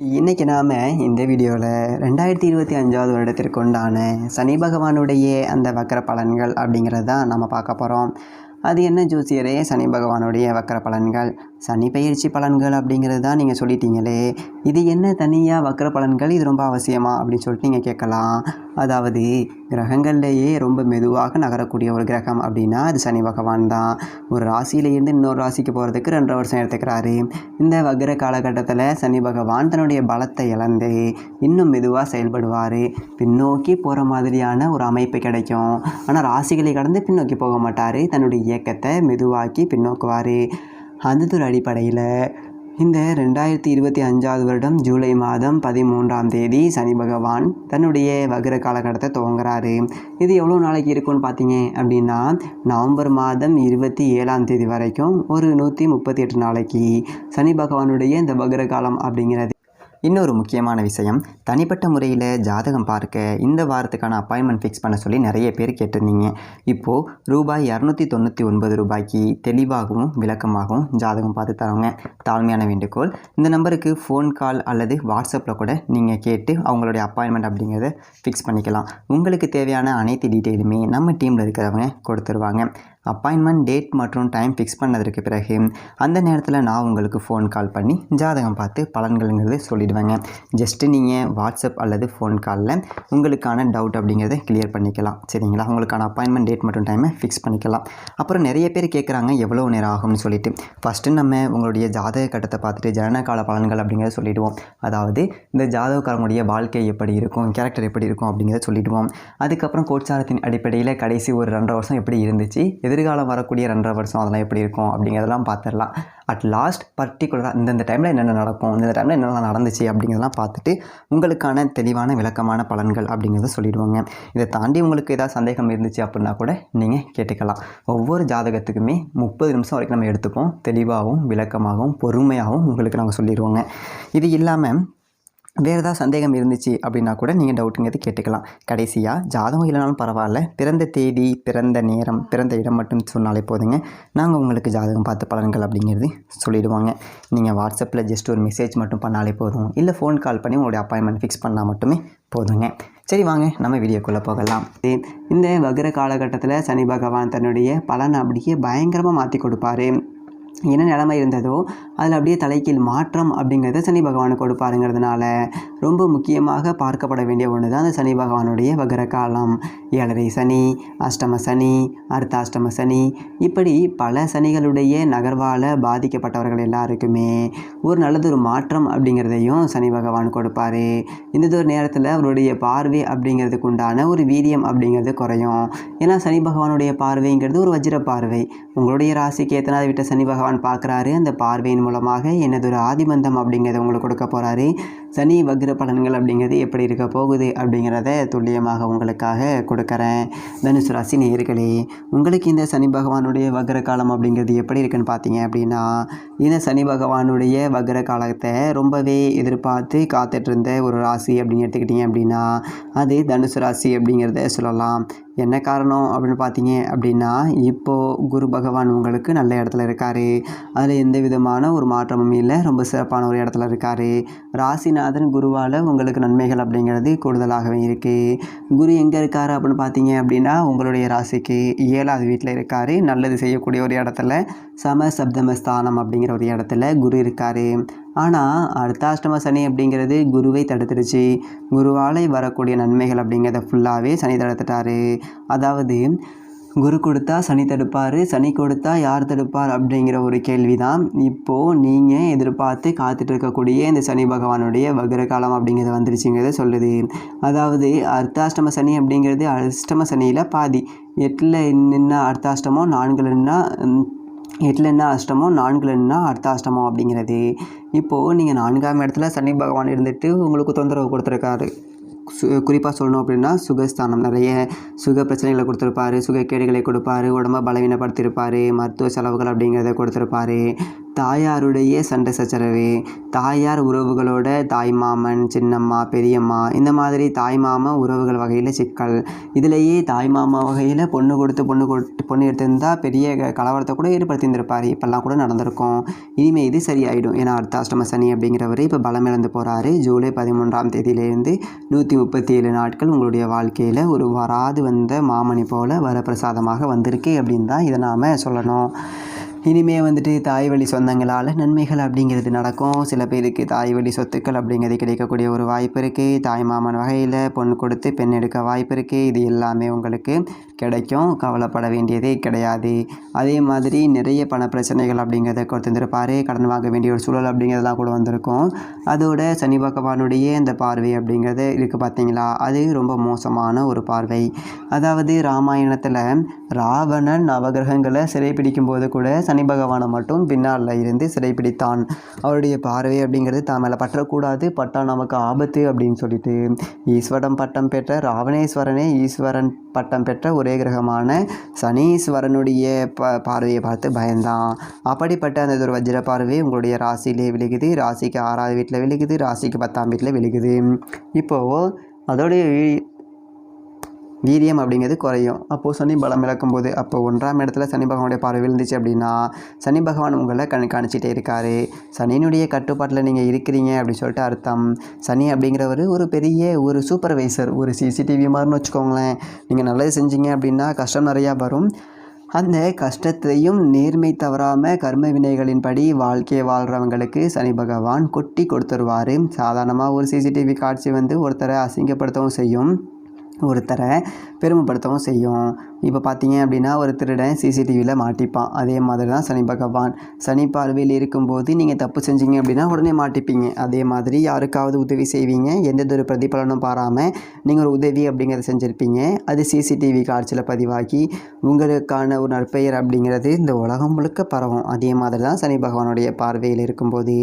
இன்றைக்கி நாம் இந்த வீடியோவில் 2025 வருடத்திற்குண்டான சனி பகவானுடைய அந்த வக்கர பலன்கள் அப்படிங்கிறது தான் நம்ம பார்க்க போகிறோம். அது என்ன ஜோசியரே, சனி பகவானுடைய வக்கர பலன்கள், சனி பயிற்சி பலன்கள் அப்படிங்கிறது தான் நீங்கள் சொல்லிட்டீங்களே, இது என்ன தனியாக வக்கர பலன்கள், இது ரொம்ப அவசியமா அப்படின்னு சொல்லிட்டு நீங்கள் கேட்கலாம். அதாவது கிரகங்கள்லேயே ரொம்ப மெதுவாக நகரக்கூடிய ஒரு கிரகம் அப்படின்னா அது சனி பகவான் தான். ஒரு ராசியிலேருந்து இன்னொரு ராசிக்கு போகிறதுக்கு 2.5 வருஷம் எடுத்துக்கிறாரு. இந்த வக்ர காலகட்டத்தில் சனி பகவான் தன்னுடைய பலத்தை இழந்து இன்னும் மெதுவாக செயல்படுவார். பின்னோக்கி போகிற மாதிரியான ஒரு அமைப்பு கிடைக்கும். ஆனால் ராசிகளை கடந்து பின்னோக்கி போக மாட்டார், தன்னுடைய இயக்கத்தை மெதுவாக்கி பின்னோக்குவார். அந்த ஒரு அடிப்படையில் இந்த 2025 வருடம் ஜூலை மாதம் 13ஆம் தேதி சனி பகவான் தன்னுடைய வக்ர காலகட்டத்தை துவங்குறாரு. இது எவ்வளோ நாளைக்கு இருக்குன்னு பார்த்தீங்க அப்படின்னா, நவம்பர் மாதம் 27ஆம் தேதி வரைக்கும் ஒரு 138 நாளைக்கு சனி பகவானுடைய இந்த வக்ர காலம் அப்படிங்கிறது. இன்னொரு முக்கியமான விஷயம், தனிப்பட்ட முறையில் ஜாதகம் பார்க்க இந்த வாரத்துக்கான அப்பாயின்மெண்ட் ஃபிக்ஸ் பண்ண சொல்லி நிறைய பேர் கேட்டிருந்தீங்க. இப்போது ரூபாய் 299 ரூபாய்க்கு தெளிவாகவும் விளக்கமாகவும் ஜாதகம் பார்த்து தரோங்க. தாழ்மையான வேண்டுகோள், இந்த நம்பருக்கு ஃபோன் கால் அல்லது வாட்ஸ்அப்பில் கூட நீங்கள் கேட்டு அவங்களுடைய அப்பாயின்மெண்ட் அப்படிங்கிறத ஃபிக்ஸ் பண்ணிக்கலாம். உங்களுக்கு தேவையான அனைத்து டீட்டெயிலுமே நம்ம டீமில் இருக்கிறவங்க கொடுத்துருவாங்க. அப்பாயின்மெண்ட் டேட் மற்றும் டைம் ஃபிக்ஸ் பண்ணதற்கு பிறகு அந்த நேரத்தில் நான் உங்களுக்கு ஃபோன் கால் பண்ணி ஜாதகம் பார்த்து பலன்கள்ங்கிறது சொல்லிடுவேங்க. ஜஸ்ட்டு நீங்கள் வாட்ஸ்அப் அல்லது ஃபோன் காலில் உங்களுக்கான டவுட் அப்படிங்கிறத கிளியர் பண்ணிக்கலாம். சரிங்களா? உங்களுக்கான அப்பாயின்மெண்ட் டேட் மற்றும் டைமை ஃபிக்ஸ் பண்ணிக்கலாம். அப்புறம் நிறைய பேர் கேட்குறாங்க எவ்வளோ நேரம் ஆகும்னு சொல்லிட்டு. ஃபஸ்ட்டு நம்ம உங்களுடைய ஜாதக கட்டத்தை பார்த்துட்டு ஜனனகால பலன்கள் அப்படிங்கிறத சொல்லிவிடுவோம். அதாவது இந்த ஜாதகக்காரங்களுடைய வாழ்க்கை எப்படி இருக்கும், கேரக்டர் எப்படி இருக்கும் அப்படிங்கிறத சொல்லிவிடுவோம். அதுக்கப்புறம் கோட்சாரத்தின் அடிப்படையில் கடைசி ஒரு 2.5 வருஷம் எப்படி இருந்துச்சு, எதிர்காலம் வரக்கூடிய 2.5 வருஷம் அதெல்லாம் எப்படி இருக்கும் அப்படிங்கிறதெல்லாம் பார்த்துடலாம். அட் லாஸ்ட் பர்டிகுலராக இந்தந்த டைமில் என்னென்ன நடக்கும், இந்த டைமில் என்னென்ன நடந்துச்சு அப்படிங்கிறதெல்லாம் பார்த்துட்டு உங்களுக்கான தெளிவான விளக்கமான பலன்கள் அப்படிங்கிறத சொல்லிடுவாங்க. இதை தாண்டி உங்களுக்கு ஏதாவது சந்தேகம் இருந்துச்சு அப்படின்னா கூட நீங்கள் கேட்டுக்கலாம். ஒவ்வொரு ஜாதகத்துக்குமே 30 நிமிஷம் வரைக்கும் நம்ம எடுத்துப்போம். தெளிவாகவும் விளக்கமாகவும் பொறுமையாகவும் உங்களுக்கு நாங்கள் சொல்லிடுவோங்க. இது இல்லாமல் வேறு ஏதாவது சந்தேகம் இருந்துச்சு அப்படின்னா கூட நீங்கள் டவுட்டுங்கிறது கேட்டுக்கலாம். கடைசியாக ஜாதகம் இல்லைனாலும் பரவாயில்ல, பிறந்த தேதி, பிறந்த நேரம், பிறந்த இடம் மட்டும் சொன்னாலே போதுங்க. நாங்கள் உங்களுக்கு ஜாதகம் பார்த்து பலன்கள் அப்படிங்கிறது சொல்லிவிடுவாங்க. நீங்கள் வாட்ஸ்அப்பில் ஜஸ்ட் ஒரு மெசேஜ் மட்டும் பண்ணாலே போதும், இல்லை ஃபோன் கால் பண்ணி உங்களுடைய அப்பாயின்மெண்ட் ஃபிக்ஸ் பண்ணால் மட்டுமே போதுங்க. சரி, வாங்க நம்ம வீடியோக்குள்ளே போகலாம். இந்த வக்ர காலகட்டத்தில் சனி பகவான் தன்னுடைய பலனை அப்படியே பயங்கரமாக மாற்றி கொடுப்பாரு. என்ன நிலைமை இருந்ததோ அதில் அப்படியே தலைக்கீழ் மாற்றம் அப்படிங்கிறத சனி பகவானுக்கு கொடுப்பாருங்கிறதுனால ரொம்ப முக்கியமாக பார்க்கப்பட வேண்டிய ஒன்று தான் அந்த சனி பகவானுடைய வக்ர காலம். 7.5 சனி, அஷ்டம சனி, அர்த்தாஷ்டம சனி, இப்படி பல சனிகளுடைய நகர்வால் பாதிக்கப்பட்டவர்கள் எல்லாருக்குமே ஒரு நல்லதொரு மாற்றம் அப்படிங்கிறதையும் சனி பகவான் கொடுப்பார். இந்த ஒரு நேரத்தில் அவருடைய பார்வை அப்படிங்கிறதுக்கு உண்டான ஒரு வீரியம் அப்படிங்கிறது குறையும். ஏன்னா சனி பகவானுடைய பார்வைங்கிறது ஒரு வஜ்ர பார்வை. உங்களுடைய ராசிக்கு எத்தனாவது விட்ட சனி பகவான் பார்க்குறாரு. அந்த பார்வையின் மூலமாக என்னதொரு ஆதிபந்தம் அப்படிங்கிறத உங்களுக்கு கொடுக்க போகிறாரு. சனி வக்ர பலன்கள் அப்படிங்கிறது எப்படி இருக்க போகுது அப்படிங்கிறத துல்லியமாக உங்களுக்காக கொடுக்குறேன். தனுசு ராசி நேயர்களே, உங்களுக்கு இந்த சனி பகவானுடைய வக்ர காலம் அப்படிங்கிறது எப்படி இருக்குன்னு பார்த்தீங்க அப்படின்னா, இந்த சனி பகவானுடைய வக்ர காலத்தை ரொம்பவே எதிர்பார்த்து காத்துட்டு இருந்த ஒரு ராசி அப்படின்னு எடுத்துக்கிட்டிங்க அப்படின்னா அது தனுசு ராசி அப்படிங்கிறத சொல்லலாம். என்ன காரணம் அப்படின்னு பார்த்தீங்க அப்படின்னா, இப்போது குரு பகவான் உங்களுக்கு நல்ல இடத்துல இருக்கார். அதில் எந்த விதமான ஒரு மாற்றமும் இல்லை, ரொம்ப சிறப்பான ஒரு இடத்துல இருக்கார். ராசிநாதன் குருவால் உங்களுக்கு நன்மைகள் அப்படிங்கிறது கூடுதலாகவே இருக்குது. குரு எங்கே இருக்கார் அப்படின்னு பார்த்தீங்க அப்படின்னா உங்களுடைய ராசிக்கு 7ஆவது வீட்டில் இருக்கார். நல்லது செய்யக்கூடிய ஒரு இடத்துல சமசப்தம ஸ்தானம் அப்படிங்கிற ஒரு இடத்துல குரு இருக்கார். ஆனால் அர்த்தாஷ்டம சனி அப்படிங்கிறது குருவை தடுத்துடுச்சு. குருவால் வரக்கூடிய நன்மைகள் அப்படிங்கிறத ஃபுல்லாகவே சனி தடுத்துட்டார். அதாவது குரு கொடுத்தா சனி தடுப்பார், சனி கொடுத்தா யார் தடுப்பார் அப்படிங்கிற ஒரு கேள்வி தான் இப்போது நீங்கள் எதிர்பார்த்து காத்துட்டு இருக்கக்கூடிய இந்த சனி பகவானுடைய வக்ர காலம் அப்படிங்கிறது வந்துருச்சுங்கிறத சொல்லுது. அதாவது அர்த்தாஷ்டம சனி அப்படிங்கிறது அஷ்டம சனியில் பாதி. 8ல் நின்னா அர்த்தாஷ்டமம், 4ல் நின்னா 8ல் என்ன அஷ்டமம், 4ல் என்ன அர்த்தாஷ்டமம் அப்படிங்கிறது. இப்போது நீங்கள் 4ஆம் இடத்துல சனி பகவான் இருந்துட்டு உங்களுக்கு தொந்தரவு கொடுத்துருக்காரு. குறிப்பாக சொல்லணும் அப்படின்னா சுகஸ்தானம், நிறைய சுக பிரச்சனைகளை கொடுத்துருப்பாரு, சுகக்கேடுகளை கொடுப்பாரு, உடம்பை பலவீனப்படுத்தியிருப்பார், மருத்துவ செலவுகள் அப்படிங்கிறத கொடுத்துருப்பாரு. தாயாருடைய சண்டை சச்சரவு, தாயார் உறவுகளோட தாய்மாமன், சின்னம்மா, பெரியம்மா இந்த மாதிரி தாய்மாமன் உறவுகள் வகையில் சிக்கல். இதிலேயே தாய்மாமா வகையில் பொண்ணு எடுத்திருந்தா பெரிய கலவரத்தை கூட ஏற்படுத்தியிருந்திருப்பார். இப்போல்லாம் கூட நடந்திருக்கும். இனிமேல் இது சரியாயிடும். ஏன்னா அர்த்தாஷ்டம சனி அப்படிங்கிறவர் இப்போ பலம் இழந்து போகிறாரு. ஜூலை 13ஆம் தேதியிலேருந்து 137 நாட்கள் உங்களுடைய வாழ்க்கையில் ஒரு வராது வந்த மாமணி போல் வரப்பிரசாதமாக வந்திருக்கு அப்படின்னு தான் இதை நாம் சொல்லணும். இனிமேல் வந்துட்டு தாய் வழி சொந்தங்களால் நன்மைகள் அப்படிங்கிறது நடக்கும். சில பேருக்கு தாய் வழி சொத்துக்கள் அப்படிங்கிறது கிடைக்கக்கூடிய ஒரு வாய்ப்பு இருக்குது. தாய் மாமன் வகையில் பொண்ணு கொடுத்து பெண் எடுக்க வாய்ப்பு இருக்குது. இது எல்லாமே உங்களுக்கு கிடைக்கும். கவலைப்பட வேண்டியதே கிடையாது. அதே மாதிரி நிறைய பண பிரச்சனைகள் அப்படிங்கிறத கொடுத்துருப்பார். கடன் வாங்க வேண்டிய ஒரு சூழல் அப்படிங்கிறதுலாம் கூட வந்திருக்கும். அதோட சனி பகவானுடைய இந்த பார்வை அப்படிங்கிறது இருக்குது பார்த்தீங்களா, அது ரொம்ப மோசமான ஒரு பார்வை. அதாவது ராமாயணத்தில் ராவணன் நவகிரகங்களை சிறைப்பிடிக்கும்போது கூட சனி பகவானை மட்டும் பின்னால் இருந்து சிறைப்பிடித்தான். அவருடைய பார்வை அப்படிங்கிறது தான் மேலே பற்றக்கூடாது, பட்டா நமக்கு ஆபத்து அப்படின்னு சொல்லிட்டு ஈஸ்வரன் பட்டம் பெற்ற ராவணேஸ்வரனே ஈஸ்வரன் பட்டம் பெற்ற ஒரே கிரகமான சனீஸ்வரனுடைய பார்வையை பார்த்து பயந்தான். அப்படிப்பட்ட அந்த ஒரு வஜ்ர பார்வை உங்களுடைய ராசியிலே விழுகுது. ராசிக்கு 6ஆவது வீட்டில் விழுகுது, ராசிக்கு 10ஆம் வீட்டில் விழுகுது. இப்போது அதோடைய வீரியம் அப்படிங்கிறது குறையும். அப்போது சனி பலம் இழக்கும்போது அப்போ 1ஆம் இடத்துல சனி பகவானுடைய பார்வை விழுந்துச்சு அப்படின்னா சனி பகவான் உங்களை கண்காணிச்சிட்டே இருக்கார். சனியினுடைய கட்டுப்பாட்டில் நீங்கள் இருக்கிறீங்க அப்படின்னு சொல்லிட்டு அர்த்தம். சனி அப்படிங்கிறவர் ஒரு பெரிய ஒரு சூப்பர்வைசர், ஒரு சிசிடிவி மாதிரின்னு வச்சுக்கோங்களேன். நீங்கள் நல்லது செஞ்சீங்க அப்படின்னா கஷ்டம் நிறையா வரும். அந்த கஷ்டத்தையும் நேர்மை தவறாமல் கர்ம வினைகளின்படி வாழ்க்கையை வாழ்கிறவங்களுக்கு சனி பகவான் கொட்டி கொடுத்துருவார். சாதாரணமாக ஒரு சிசிடிவி காட்சி ஒருத்தரை அசிங்கப்படுத்தவும் செய்யும், ஒருத்தரை பெருமைப்படுத்தவும் செய்யும். இப்போ பார்த்தீங்க அப்படின்னா ஒரு திருடன் சிசிடிவியில் மாட்டிப்பான். அதே மாதிரி தான் சனி பகவான் சனி பார்வையில் இருக்கும்போது நீங்கள் தப்பு செஞ்சீங்க அப்படின்னா உடனே மாட்டிப்பீங்க. அதே மாதிரி யாருக்காவது உதவி செய்வீங்க, எந்தெந்த ஒரு பிரதிபலனும் பாராமல் நீங்கள் ஒரு உதவி அப்படிங்கிறத செஞ்சுருப்பீங்க. அது சிசிடிவி காட்சியில் பதிவாகி உங்களுக்கான ஒரு நற்பெயர் அப்படிங்கிறது இந்த உலகம் முழுக்க பரவும். அதே மாதிரி தான் சனி பகவானுடைய பார்வையில் இருக்கும்போது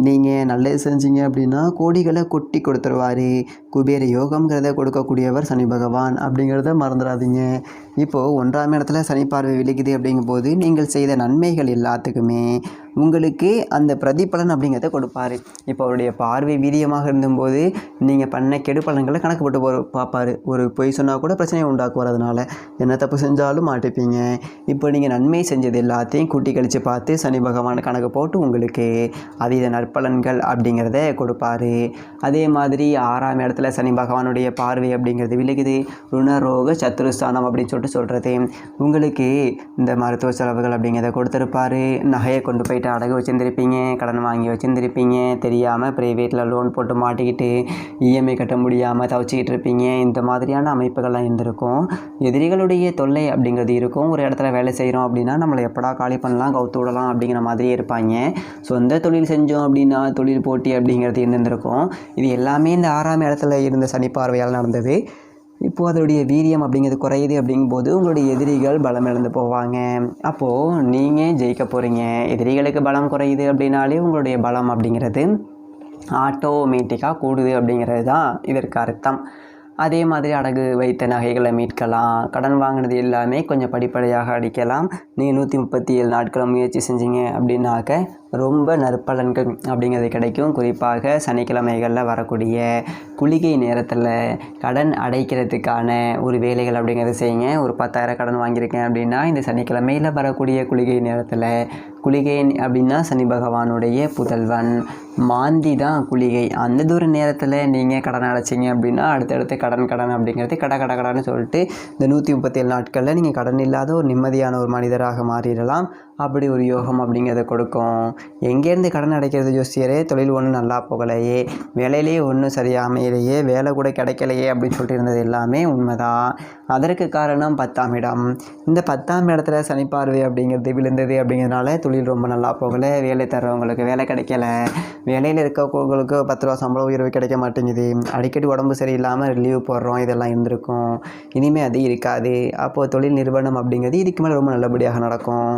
நீங்கள் நல்லது செஞ்சீங்க அப்படின்னா கோடிகளை கொட்டி கொடுத்துருவார். குபேர யோகம்ங்கிறத கொடுக்கக்கூடியவர் சனி பகவான் அப்படிங்கிறத மறந்துடாதீங்க. இப்போது 1ஆம் இடத்துல சனி பார்வை விழுகுது அப்படிங்கும்போது நீங்கள் செய்த நன்மைகள் எல்லாத்துக்குமே உங்களுக்கு அந்த பிரதிபலன் அப்படிங்கிறத கொடுப்பார். இப்போ அவருடைய பார்வை வீரியமாக இருந்தபோது நீங்கள் பண்ண கெடுபலன்களை கணக்கு போட்டு பார்ப்பார். ஒரு பொய் சொன்னால் கூட பிரச்சனையை உண்டாக்குவார். அதனால் என்ன தப்பு செஞ்சாலும் மாட்டிப்பீங்க. இப்போ நீங்கள் நன்மை செஞ்சது எல்லாத்தையும் கூட்டி கழித்து பார்த்து சனி பகவான் கணக்கு போட்டு உங்களுக்கு அதீத நற்பலன்கள் அப்படிங்கிறத கொடுப்பார். அதே மாதிரி 6ஆம் இடத்துல சனி பகவானுடைய பார்வை அப்படிங்கிறது விலகுது. ருணரோக சத்ருஸ்தானம் அப்படின்னு சொல்கிறது. உங்களுக்கு இந்த மருத்துவ செலவுகள் அப்படிங்கிறத கொடுத்துருப்பார். நகையை கொண்டு போயிட்டு அடகு வச்சுருந்துருப்பீங்க, கடன் வாங்கி வச்சுருந்துருப்பீங்க, தெரியாமல் ப்ரைவேட்டில் லோன் போட்டு மாட்டிக்கிட்டு இஎம்ஐ கட்ட முடியாமல் தவச்சிக்கிட்டு இருப்பீங்க. இந்த மாதிரியான அமைப்புகள்லாம் இருந்திருக்கும். எதிரிகளுடைய தொல்லை அப்படிங்கிறது இருக்கும். ஒரு இடத்துல வேலை செய்கிறோம் அப்படின்னா நம்மளை எப்படா காலி பண்ணலாம், கவுத்து விடலாம் அப்படிங்கிற மாதிரியே இருப்பாங்க. சொந்த தொழில் செஞ்சோம் அப்படின்னா தொழில் போட்டி அப்படிங்கிறது இருந்திருக்கும். இது எல்லாமே இந்த 6ஆம் இடத்துல இருந்த சனி பார்வையால் நடந்தது. இப்போது அதனுடைய வீரியம் அப்படிங்கிறது குறையுது. அப்படிங்கும்போது உங்களுடைய எதிரிகள் பலம் இழந்து போவாங்க. அப்போது நீங்கள் ஜெயிக்க போகிறீங்க. எதிரிகளுக்கு பலம் குறையுது அப்படின்னாலே உங்களுடைய பலம் அப்படிங்கிறது ஆட்டோமேட்டிக்காக கூடுது அப்படிங்கிறது தான் இதற்கு அர்த்தம். அதே மாதிரி அடகு வைத்த நகைகளை மீட்கலாம். கடன் வாங்கினது எல்லாமே கொஞ்சம் படிப்படியாக அடிக்கலாம். நீங்கள் 137 நாட்கள் முயற்சி செஞ்சீங்க அப்படின்னாக்க ரொம்ப நற்பலன்கள் அப்படிங்கிறது கிடைக்கும். குறிப்பாக சனிக்கிழமைகளில் வரக்கூடிய குளிகை நேரத்தில் கடன் அடைக்கிறதுக்கான ஒரு வேலைகள் அப்படிங்கிறத செய்யுங்க. ஒரு 10,000 கடன் வாங்கியிருக்கேன் அப்படின்னா இந்த சனிக்கிழமையில் வரக்கூடிய குளிகை நேரத்தில், குளிகை அப்படின்னா சனி பகவானுடைய புதல்வன் மாந்தி தான் குளிகை. அந்த தூர நேரத்தில் நீங்கள் கடன் அடைச்சிங்க அப்படின்னா அடுத்தடுத்து கடன் அப்படிங்கிறது கடன்னு சொல்லிட்டு இந்த 137 நாட்களில் நீங்கள் கடன் இல்லாத ஒரு நிம்மதியான ஒரு மனிதராக மாறிடலாம். அப்படி ஒரு யோகம் அப்படிங்கிறத கொடுக்கும். எங்கேருந்து கடன் அடைக்கிறது ஜோசியரே? தொழில் ஒன்றும் நல்லா போகலையே, வேலையிலேயே ஒன்றும் சரியாக அமையலையே, வேலை கூட கிடைக்கலையே அப்படின்னு சொல்லிட்டு இருந்தது எல்லாமே உண்மைதான். அதற்கு காரணம் 10ஆம் இடம். இந்த 10ஆம் இடத்துல சனி பார்வை அப்படிங்கிறது விழுந்தது அப்படிங்கிறதுனால தொழில் ரொம்ப நல்லா போகலை, வேலை தர்றவங்களுக்கு வேலை கிடைக்கல, வேலையில் இருக்கவங்களுக்கு 10 ரூபா சம்பளம் உயர்வு கிடைக்க மாட்டேங்குது, அடிக்கடி உடம்பு சரியில்லாமல் லீவ் போடுறோம், இதெல்லாம் இருந்திருக்கும். இனிமேல் அது இருக்காது. அப்போது தொழில் நிறுவனம் அப்படிங்கிறது இதுக்கு மேலே ரொம்ப நல்லபடியாக நடக்கும்.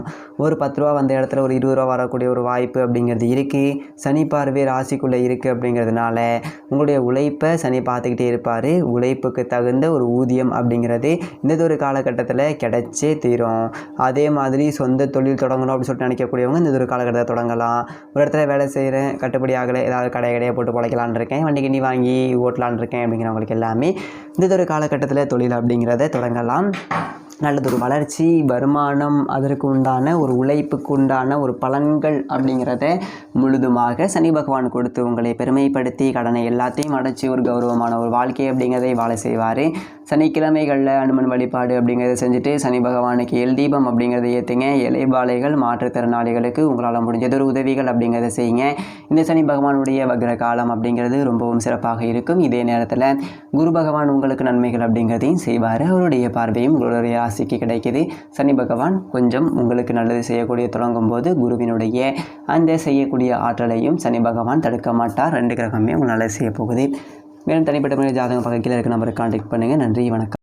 ஒரு 10 ரூபா வந்த இடத்துல ஒரு 20 ரூபா வரக்கூடிய ஒரு வாய்ப்பு அப்படிங்கிறது இருக்குது. சனி பார்வை ராசிக்குள்ளே இருக்குது அப்படிங்கிறதுனால உங்களுடைய உழைப்பை சனி பார்த்துக்கிட்டே இருப்பார். உழைப்புக்கு தகுந்த ஒரு ஊதியம் அப்படிங்கிறது இந்த ஒரு காலகட்டத்தில் கிடைச்சே தீரும். அதே மாதிரி சொந்த தொழில் தொடங்கணும் அப்படின்னு சொல்லிட்டு நினைக்கக்கூடியவங்க இந்த ஒரு காலகட்டத்தை தொடங்கலாம். ஒரு இடத்துல வேலை செய்கிறேன், கட்டுப்படி ஆகலை, ஏதாவது கடையை போட்டு பிழைக்கலான்னு இருக்கேன், வண்டி கிண்டி வாங்கி ஓட்டலான்னு இருக்கேன் அப்படிங்கிறவங்களுக்கு எல்லாமே இந்த ஒரு காலகட்டத்தில் தொழில் அப்படிங்கிறத தொடங்கலாம். நல்லதொரு வளர்ச்சி, வருமானம், அதற்கு உண்டான ஒரு உழைப்புக்கு உண்டான ஒரு பலன்கள் அப்படிங்கிறத முழுதுமாக சனி பகவான் கொடுத்து உங்களை பெருமைப்படுத்தி கடனை எல்லாத்தையும் அடைச்சி ஒரு கௌரவமான ஒரு வாழ்க்கை அப்படிங்கிறதை வாழ செய்வார். சனிக்கிழமைகளில் அனுமன் வழிபாடு அப்படிங்கிறத செஞ்சுட்டு சனி பகவானுக்கு எல் தீபம் அப்படிங்கிறத ஏற்றுங்க. இலைபாலைகள், மாற்றுத்திறனாளிகளுக்கு உங்களால் முடிஞ்சதொரு உதவிகள் அப்படிங்கிறத செய்யுங்க. இந்த சனி பகவானுடைய வக்ர காலம் அப்படிங்கிறது ரொம்பவும் சிறப்பாக இருக்கும். இதே நேரத்தில் குரு பகவான் உங்களுக்கு நன்மைகள் அப்படிங்கிறதையும் செய்வார். அவருடைய பார்வையும் உங்களுடைய ராசிக்கு கிடைக்கிது. சனி பகவான் கொஞ்சம் உங்களுக்கு நல்லது செய்யக்கூடிய தொடங்கும் போது குருவினுடைய அந்த செய்யக்கூடிய ஆற்றலையும் சனி பகவான் தடுக்க மாட்டார். 2 கிரகமே உங்களுக்கு நல்லது செய்ய போகுது. மேலும் தனிப்பட்ட முறையில் ஜாதகம் பக்கம் கீழே இருக்க நம்பரை கான்டாக்ட் பண்ணுங்கள். நன்றி, வணக்கம்.